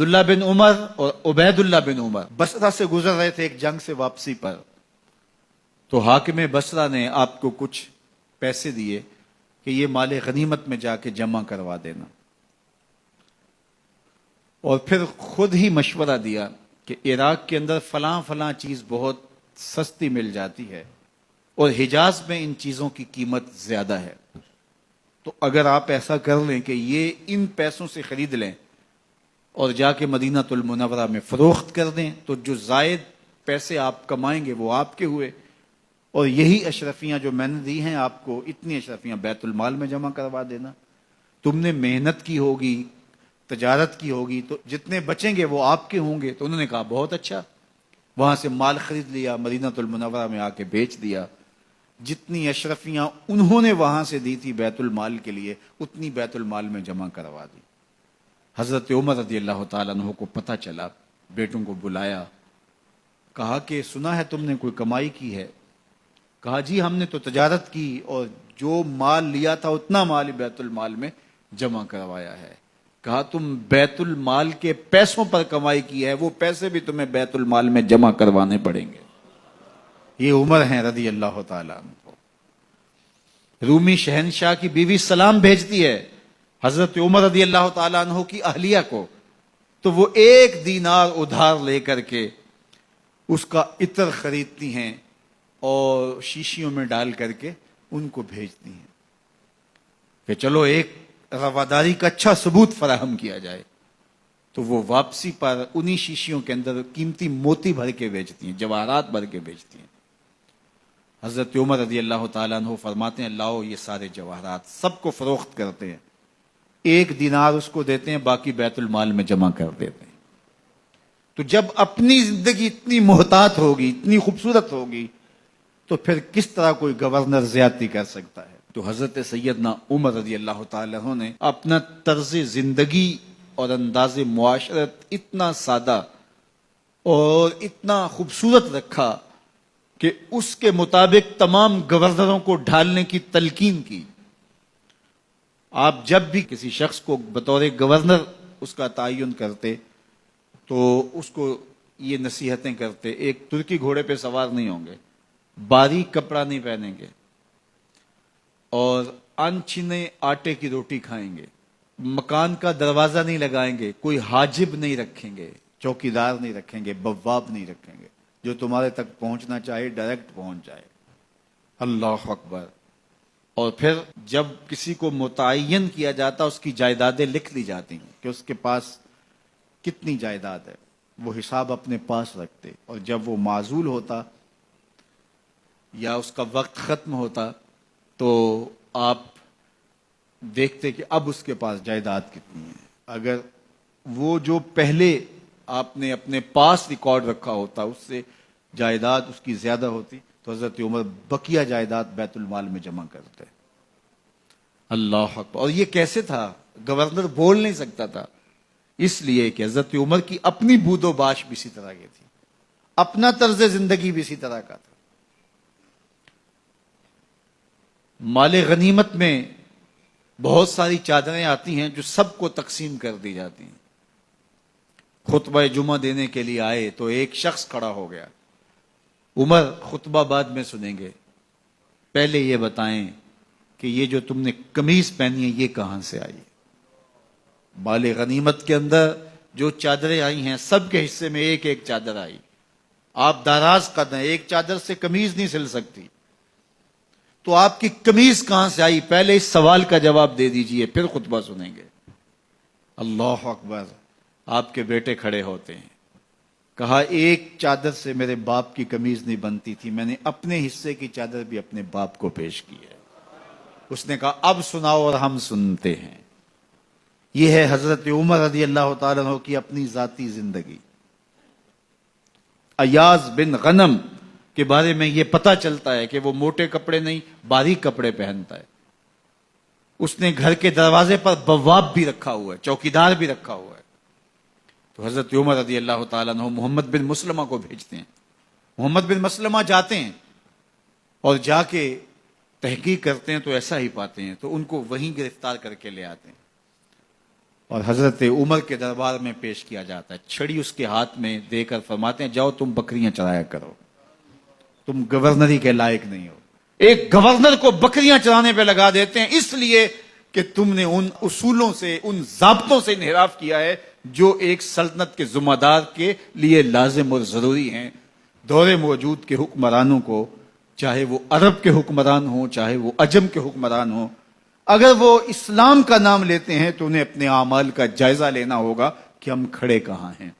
عبداللہ بن عمر اور عبید اللہ بن عمر بصرہ سے گزر رہے تھے ایک جنگ سے واپسی پر، تو حاکم بصرہ نے آپ کو کچھ پیسے دیے کہ یہ مال غنیمت میں جا کے جمع کروا دینا، اور پھر خود ہی مشورہ دیا کہ عراق کے اندر فلاں فلاں چیز بہت سستی مل جاتی ہے اور حجاز میں ان چیزوں کی قیمت زیادہ ہے، تو اگر آپ ایسا کر لیں کہ یہ ان پیسوں سے خرید لیں اور جا کے مدینہ المنورہ میں فروخت کر دیں، تو جو زائد پیسے آپ کمائیں گے وہ آپ کے ہوئے، اور یہی اشرفیاں جو میں نے دی ہیں آپ کو، اتنی اشرفیاں بیت المال میں جمع کروا دینا، تم نے محنت کی ہوگی، تجارت کی ہوگی، تو جتنے بچیں گے وہ آپ کے ہوں گے۔ تو انہوں نے کہا بہت اچھا، وہاں سے مال خرید لیا، مدینہ المنورہ میں آ کے بیچ دیا، جتنی اشرفیاں انہوں نے وہاں سے دی تھی بیت المال کے لیے، اتنی بیت المال میں جمع کروا دی۔ حضرت عمر رضی اللہ تعالیٰ عنہ کو پتہ چلا، بیٹوں کو بلایا، کہا کہ سنا ہے تم نے کوئی کمائی کی ہے؟ کہا جی ہم نے تو تجارت کی اور جو مال لیا تھا اتنا مال بیت المال میں جمع کروایا ہے۔ کہا تم بیت المال کے پیسوں پر کمائی کی ہے، وہ پیسے بھی تمہیں بیت المال میں جمع کروانے پڑیں گے۔ یہ عمر ہیں رضی اللہ تعالیٰ عنہ۔ رومی شہنشاہ کی بیوی سلام بھیجتی ہے حضرت عمر رضی اللہ تعالیٰ عنہ کی اہلیہ کو، تو وہ 1 دینار ادھار لے کر کے اس کا عطر خریدتی ہیں اور شیشیوں میں ڈال کر کے ان کو بھیجتی ہیں کہ چلو ایک رواداری کا اچھا ثبوت فراہم کیا جائے۔ تو وہ واپسی پر انہی شیشیوں کے اندر قیمتی موتی بھر کے بیچتی ہیں، جواہرات بھر کے بیچتی ہیں۔ حضرت عمر رضی اللہ تعالیٰ عنہ فرماتے ہیں لاؤ یہ سارے جواہرات، سب کو فروخت کرتے ہیں، 1 دینار اس کو دیتے ہیں، باقی بیت المال میں جمع کر دیتے ہیں۔ تو جب اپنی زندگی اتنی محتاط ہوگی، اتنی خوبصورت ہوگی، تو پھر کس طرح کوئی گورنر زیادتی کر سکتا ہے؟ تو حضرت سیدنا عمر رضی اللہ تعالیٰ عنہ نے اپنا طرز زندگی اور انداز معاشرت اتنا سادہ اور اتنا خوبصورت رکھا کہ اس کے مطابق تمام گورنروں کو ڈھالنے کی تلقین کی۔ آپ جب بھی کسی شخص کو بطور گورنر اس کا تعین کرتے تو اس کو یہ نصیحتیں کرتے، ایک ترکی گھوڑے پہ سوار نہیں ہوں گے، باریک کپڑا نہیں پہنیں گے، اور انچنے آٹے کی روٹی کھائیں گے، مکان کا دروازہ نہیں لگائیں گے، کوئی حاجب نہیں رکھیں گے، چوکیدار نہیں رکھیں گے، بواب نہیں رکھیں گے، جو تمہارے تک پہنچنا چاہے ڈائریکٹ پہنچ جائے۔ اللہ اکبر۔ اور پھر جب کسی کو متعین کیا جاتا اس کی جائیدادیں لکھ لی جاتی ہیں کہ اس کے پاس کتنی جائیداد ہے، وہ حساب اپنے پاس رکھتے، اور جب وہ معزول ہوتا یا اس کا وقت ختم ہوتا تو آپ دیکھتے کہ اب اس کے پاس جائیداد کتنی ہے۔ اگر وہ جو پہلے آپ نے اپنے پاس ریکارڈ رکھا ہوتا اس سے جائیداد اس کی زیادہ ہوتی تو حضرت عمر بقیہ جائیداد بیت المال میں جمع کرتے۔ اللہ اکبر۔ اور یہ کیسے تھا؟ گورنر بول نہیں سکتا تھا، اس لیے کہ حضرت عمر کی اپنی بود و باش بھی اسی طرح کی تھی، اپنا طرز زندگی بھی اسی طرح کا تھا۔ مال غنیمت میں بہت ساری چادریں آتی ہیں جو سب کو تقسیم کر دی جاتی ہیں۔ خطبہ جمعہ دینے کے لیے آئے تو ایک شخص کھڑا ہو گیا، عمر خطبہ بعد میں سنیں گے، پہلے یہ بتائیں کہ یہ جو تم نے قمیض پہنی ہے یہ کہاں سے آئی؟ مال غنیمت کے اندر جو چادریں آئی ہیں سب کے حصے میں ایک ایک چادر آئی، آپ داراز قد ہیں، ایک چادر سے قمیض نہیں سل سکتی، تو آپ کی قمیض کہاں سے آئی؟ پہلے اس سوال کا جواب دے دیجئے، پھر خطبہ سنیں گے۔ اللہ اکبر۔ آپ کے بیٹے کھڑے ہوتے ہیں، کہا ایک چادر سے میرے باپ کی قمیض نہیں بنتی تھی، میں نے اپنے حصے کی چادر بھی اپنے باپ کو پیش کی ہے۔ اس نے کہا اب سناؤ، اور ہم سنتے ہیں۔ یہ ہے حضرت عمر رضی اللہ تعالیٰ عنہ کی اپنی ذاتی زندگی۔ ایاز بن غنم کے بارے میں یہ پتہ چلتا ہے کہ وہ موٹے کپڑے نہیں باریک کپڑے پہنتا ہے۔ اس نے گھر کے دروازے پر بواب بھی رکھا ہوا ہے، چوکیدار بھی رکھا ہوا ہے۔ تو حضرت عمر رضی اللہ تعالیٰ عنہ محمد بن مسلمہ کو بھیجتے ہیں، محمد بن مسلمہ جاتے ہیں اور جا کے تحقیق کرتے ہیں تو ایسا ہی پاتے ہیں، تو ان کو وہیں گرفتار کر کے لے آتے ہیں اور حضرت عمر کے دربار میں پیش کیا جاتا ہے، چھڑی اس کے ہاتھ میں دے کر فرماتے ہیں جاؤ تم بکریاں چرایا کرو، تم گورنری کے لائق نہیں ہو۔ ایک گورنر کو بکریاں چرانے پہ لگا دیتے ہیں اس لیے کہ تم نے ان اصولوں سے، ان ضابطوں سے انحراف کیا ہے جو ایک سلطنت کے ذمہ دار کے لیے لازم اور ضروری ہیں۔ دور موجود کے حکمرانوں کو، چاہے وہ عرب کے حکمران ہوں چاہے وہ عجم کے حکمران ہوں، اگر وہ اسلام کا نام لیتے ہیں تو انہیں اپنے اعمال کا جائزہ لینا ہوگا کہ ہم کھڑے کہاں ہیں۔